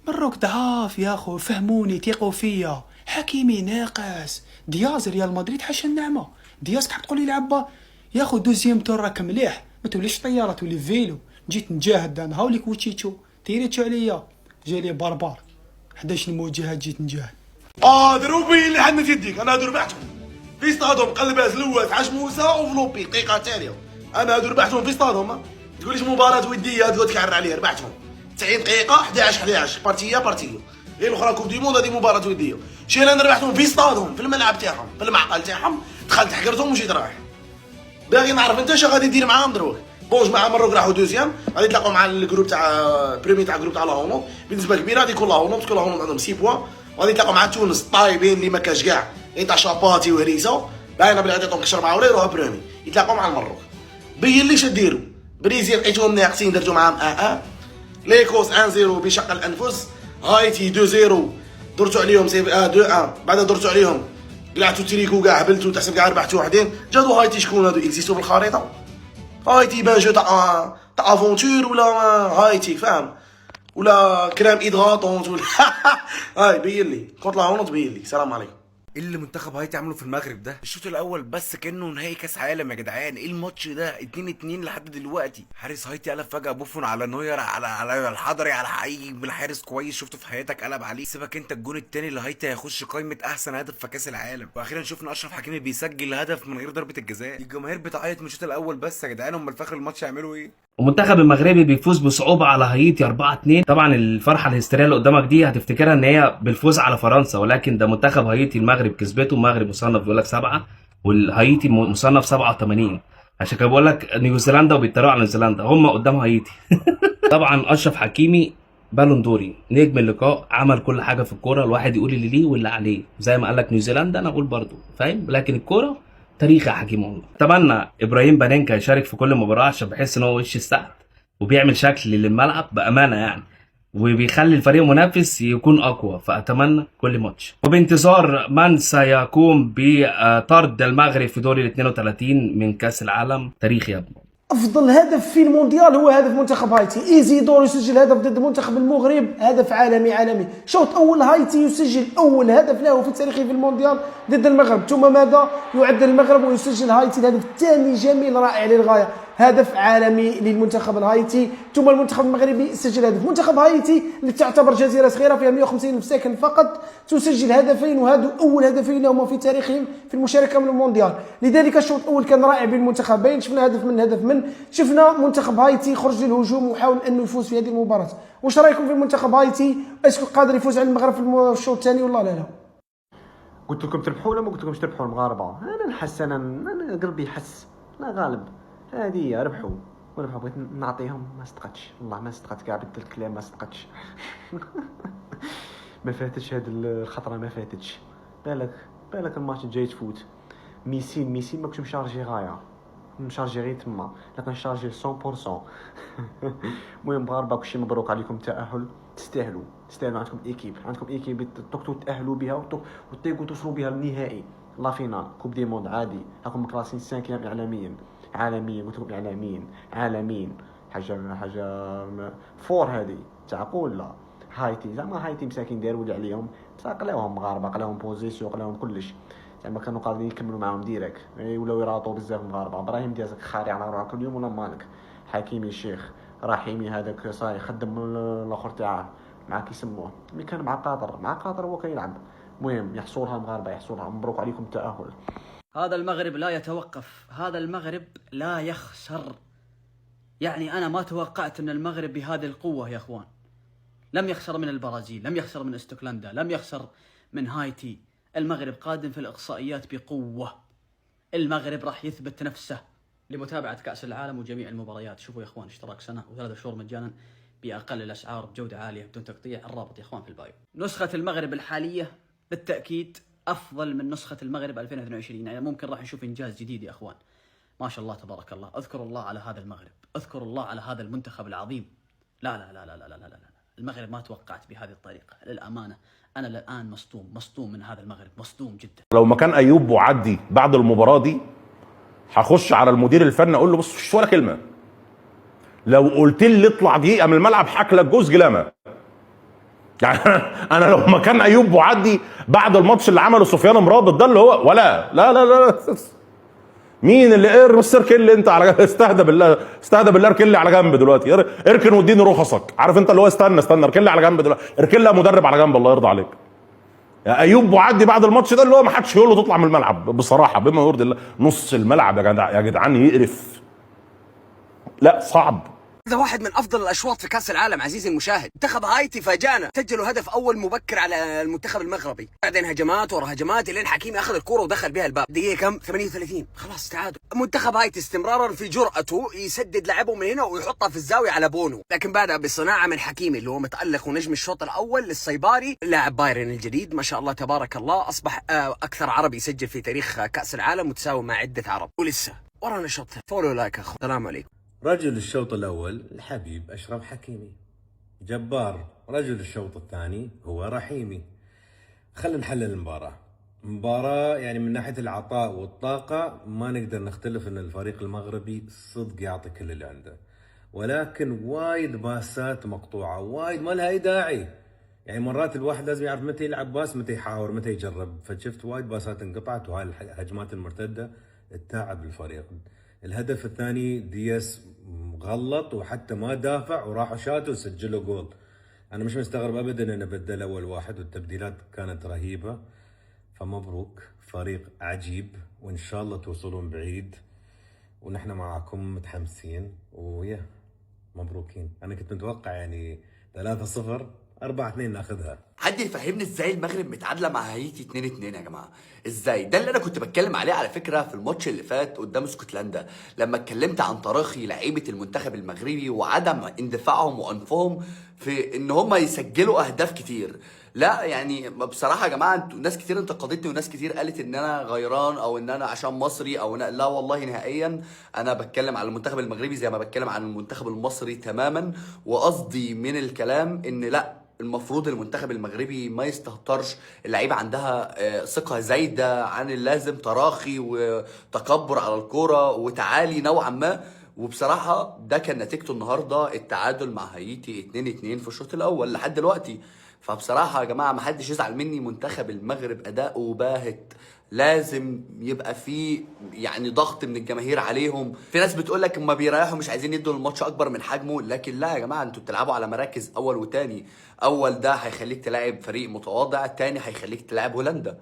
مروك ضعاف يا خو، فهموني ثقوا فيا. حكيمي ناقص، دياز ريال مدريد حاش النعمه. دياز كحب تقولي لعبه يا خو دوزيام تور راك مليح، ما توليش طياره تولي فيلو. جيت نجاهد انا هاوليك وتشيتشو تيريتشو عليا، جالي باربار 11 المواجهات جيت نجاهد. دروبي اللي حنت يديك، انا هادو ربحتهم في استادهم قلب لواس عاش موسى وفلوبي دقيقه تاليه. انا هادو ربحتهم في استادهم. تقوليش مباراه وديه هادو تكعر عليها، ربحتهم 90 دقيقه 11 بارتيه غير الاخرى كوب دي موند. هذه مباراه وديه. انا ربحتهم في استادهم في الملعب تاعهم في المعقل تاعهم. دخلت حكرتهم وجيت رايح. باغي نعرف انت اش غادي دير معاهم دروك. بونج مع مروك راحوا دوزيام، غادي يتلاقوا مع الجروب تاع بريمي تاع الجروب تاع لاهونو. بنسبه كبيره غادي يكون لاهونو باسكو لاهونو عندهم 6 بوان. وغادي يتلاقوا مع تونس طايبين اللي ما كاش كاع تاع شاباتي وهريسه باينه بلي غادي يعطيهم كشر مع ولا يروحوا بريمي يتلاقوا مع المروك. بين لي شديروا بريزيل لقيتهم ناقصين درتو معاهم ليكوس 1-0 بشق الانفس. هايتي 2-0 درتو عليهم 2-1 بعد درتو عليهم قلعتو تريكو كاع هبلتو تحسب كاع ربحتو وحدين. جادو هايتي شكون هادو اكزيستو في الخريطه؟ هايتي بان جو تاع افونتور ولا هايتي فاهم ولا كرام ايدغاطونت ولا هاي بين لي كونت لا هونط بين لي. السلام عليكم. ايه اللي منتخب هايتي عمله في المغرب ده؟ الشوط الاول بس كانه نهائي كاس عالم يا جدعان. ايه الماتش ده 2-2 لحد دلوقتي. حارس هايتي قلب فجاه بوفون على نوير على الحضري على حقيقي بالحارس كويس شفته في حياتك قلب عليه. سيبك انت الجون التاني اللي هايتي هيخش قائمه احسن هدف في كاس العالم. واخيرا شفنا اشرف حكيمي بيسجل هدف من غير ضربه الجزاء. الجماهير بتعيط من الشوط الاول بس يا جدعان. هم الفخر الماتش هيعملوا ايه؟ المنتخب المغربي بيفوز بصعوبه على هايتي 4-2. طبعا الفرحه الهستيريه اللي قدامك دي هتفتكرها ان هي بالفوز على فرنسا، ولكن ده منتخب هايتي المغرب كسبته. المغرب مصنف بيقول لك 7 والهايتي مصنف 87. عشان كده بقول لك نيوزيلندا وبيتريقوا على نيوزيلندا هم قدام هايتي. طبعا اشرف حكيمي بالون دوري نجم اللقاء، عمل كل حاجه في الكوره. الواحد يقول اللي ليه واللي عليه، زي ما قال لك نيوزيلندا انا اقول برضو فاهم، لكن الكوره تاريخ يا حكيم والله. اتمنى ابراهيم بانينكا يشارك في كل مباراه عشان بحس ان هو وش السعد وبيعمل شكل للملعب بامانه يعني، وبيخلي الفريق المنافس يكون اقوى. فاتمنى كل ماتش وبانتظار من سيقوم بطرد المغرب في دور ال 32 من كاس العالم. تاريخ يا ابني. افضل هدف في المونديال هو هدف منتخب هايتي. ايزيدور يسجل هدف ضد منتخب المغرب، هدف عالمي. شوط اول هايتي يسجل اول هدف له في تاريخه في المونديال ضد المغرب. ثم ماذا يعدل المغرب ويسجل هايتي الهدف الثاني جميل رائع للغايه، هدف عالمي للمنتخب الهايتي. ثم المنتخب المغربي سجل هدف. منتخب هايتي اللي تعتبر جزيره صغيره فيها 150 ساكن فقط تسجل هدفين، وهذو اول هدفين لهم في تاريخهم في المشاركه من المونديال. لذلك الشوط الاول كان رائع بين المنتخبين. شفنا هدف من شفنا منتخب هايتي خرج للهجوم وحاول انه يفوز في هذه المباراه. واش رايكم في منتخب هايتي؟ اسكو قادر يفوز على المغرب في الشوط الثاني ولا لا؟ قلت لكم تربحوا ولا ما قلت لكمش تربحوا المغاربه؟ انا نحس انا قلبي يحس لا غالب. هذه ربحوا بغيت نعطيهم ما صدقتش والله ما صدقت كاع بدل الكلام ما صدقتش. ما فاتتش هاد الخطره ما فاتتش. بالك الماتش الجاي تفوت. ميسين ما كنتش مشارجي غايه مشارجي غير تما لكن شارجي 100%. المهم مغاربه كلشي مبروك عليكم تاهل. تستاهلوا عندكم ايكيب تقدروا تاهلوا بها وتيقوا توصلوا بها للنهائي لا فينال كوب دي موند عادي. راكم كلاسين 5 عالميا قلت لكم عالميين حاجه فور هذه تعقول. لا هايتي زعما هايتي مساكين داروا اللي عليهم بصح قلاوهم مغاربه قلاوهم بوزيسيون قلاوهم كلش زعما كانوا قادرين يكملوا معاهم ديريكت. ولاو يراطوا بزاف مغاربه. ابراهيم ديازك خاري على روحك اليوم ولا مالك؟ حكيمي الشيخ رحيمي هذاك صاي خدم الاخر تاعه مع كيسموه مي كان مع قطر هو كيلعب. المهم يحصلها المغاربه مبروك عليكم التاهل. هذا المغرب لا يتوقف، هذا المغرب لا يخسر. يعني أنا ما توقعت أن المغرب بهذه القوة يا أخوان. لم يخسر من البرازيل، لم يخسر من استوكلندا، لم يخسر من هايتي. المغرب قادم في الإقصائيات بقوة. المغرب راح يثبت نفسه. لمتابعة كأس العالم وجميع المباريات شوفوا يا أخوان اشتراك سنة و3 شهور مجانا بأقل الأسعار بجودة عالية بدون تقطيع. الرابط يا أخوان في البايو. نسخة المغرب الحالية بالتأكيد أفضل من نسخة المغرب 2022. يعني ممكن راح نشوف إنجاز جديد يا أخوان. ما شاء الله تبارك الله. اذكروا الله على هذا المغرب، اذكروا الله على هذا المنتخب العظيم. لا لا لا لا لا لا لا, لا. المغرب ما توقعت بهذه الطريقة للأمانة. أنا الآن مصدوم من هذا المغرب، مصدوم جدا. لو مكان أيوب بوعدي بعد المباراة دي هخش على المدير الفني أقول له بص مش ولا كلمة. لو قلت لي اطلع دقيقة من الملعب هاكلك جوز جلامة. يعني انا لو مكان ايوب بوعدي بعد الماتش اللي عمله سفيان مرابط ده اللي هو ولا لا لا لا مين اللي مستر كيل انت على جنب، استهدى بالله استهدى بالله، اركن لي على جنب دلوقتي، اركن واديني رخصك، عارف انت اللي هو استنى اركن لي على جنب دلوقتي، اركن لي مدرب على جنب الله يرضى عليك. يا ايوب بوعدي بعد الماتش ده اللي هو ما حدش يقول له تطلع من الملعب بصراحه بما يرضي الله، نص الملعب يا جدعان يقرف، لا صعب. هذا واحد من افضل الاشواط في كاس العالم عزيزي المشاهد. منتخب هايتي فاجانا، سجلوا هدف اول مبكر على المنتخب المغربي، بعدين هجمات ورا هجمات لين حكيمي اخذ الكره ودخل بها الباب. دقيقه كم؟ 38 خلاص تعادل. منتخب هايتي استمرارا في جرأته يسدد لعبه من هنا ويحطها في الزاويه على بونو، لكن بعدها بصناعه من حكيمي اللي هو متالق ونجم الشوط الاول للصيباري، لاعب بايرن الجديد ما شاء الله تبارك الله، اصبح اكثر عربي يسجل في تاريخ كاس العالم متساوي مع عده عرب. ولسه ورانا شوط ثاني. فولو لايك اخو. السلام عليكم. رجل الشوط الأول الحبيب أشرف حكيمي، جبار. رجل الشوط الثاني هو رحيمي. خلينا نحلل المباراة. مباراة يعني من ناحية العطاء والطاقة ما نقدر نختلف أن الفريق المغربي صدق يعطي كل اللي عنده، ولكن وايد باسات مقطوعة، وايد ما لها أي داعي. يعني مرات الواحد لازم يعرف متى يلعب باس، متى يحاور، متى يجرب. فشفت وايد باسات انقطعت، وهاي الهجمات المرتدة تتعب الفريق. الهدف الثاني دياس غلط وحتى ما دافع وراح شاته وسجلوا جول. انا مش مستغرب ابدا انه بدل اول واحد، والتبديلات كانت رهيبه. فمبروك، فريق عجيب، وان شاء الله توصلون بعيد، ونحن معاكم متحمسين ويا مبروكين. انا كنت متوقع يعني 3-0 4-2 ناخذها. حد يفهمني ازاي المغرب متعادله مع هايتي 2-2 يا جماعه؟ ازاي؟ ده اللي انا كنت بتكلم عليه على فكره في الماتش اللي فات قدام اسكتلندا، لما اتكلمت عن تراخي لعيبه المنتخب المغربي وعدم اندفاعهم وانفهم في ان هم يسجلوا اهداف كتير. لا يعني بصراحه يا جماعه انتوا ناس كتير انتقدتني وناس كتير قالت ان انا غيران او ان انا عشان مصري او لا والله نهائيا. انا بتكلم على المنتخب المغربي زي ما بتكلم عن المنتخب المصري تماما، وقصدي من الكلام ان لا، المفروض المنتخب المغربي ما يستهترش، اللعيبه عندها ثقه زايده عن اللازم، تراخي وتكبر على الكوره وتعالي نوعا ما. وبصراحه ده كان نتيجته النهارده التعادل مع هايتي 2-2 في الشوط الاول لحد دلوقتي. فبصراحه يا جماعه ما حدش يزعل مني، منتخب المغرب اداؤه باهت، لازم يبقى في يعني ضغط من الجماهير عليهم. في ناس بتقول لك هم بيريحوا مش عايزين يدوا الماتش اكبر من حجمه، لكن لا يا جماعه، انتوا بتلعبوا على مراكز اول وتاني. اول ده هيخليك تلاعب فريق متواضع، تاني هيخليك تلاعب هولندا.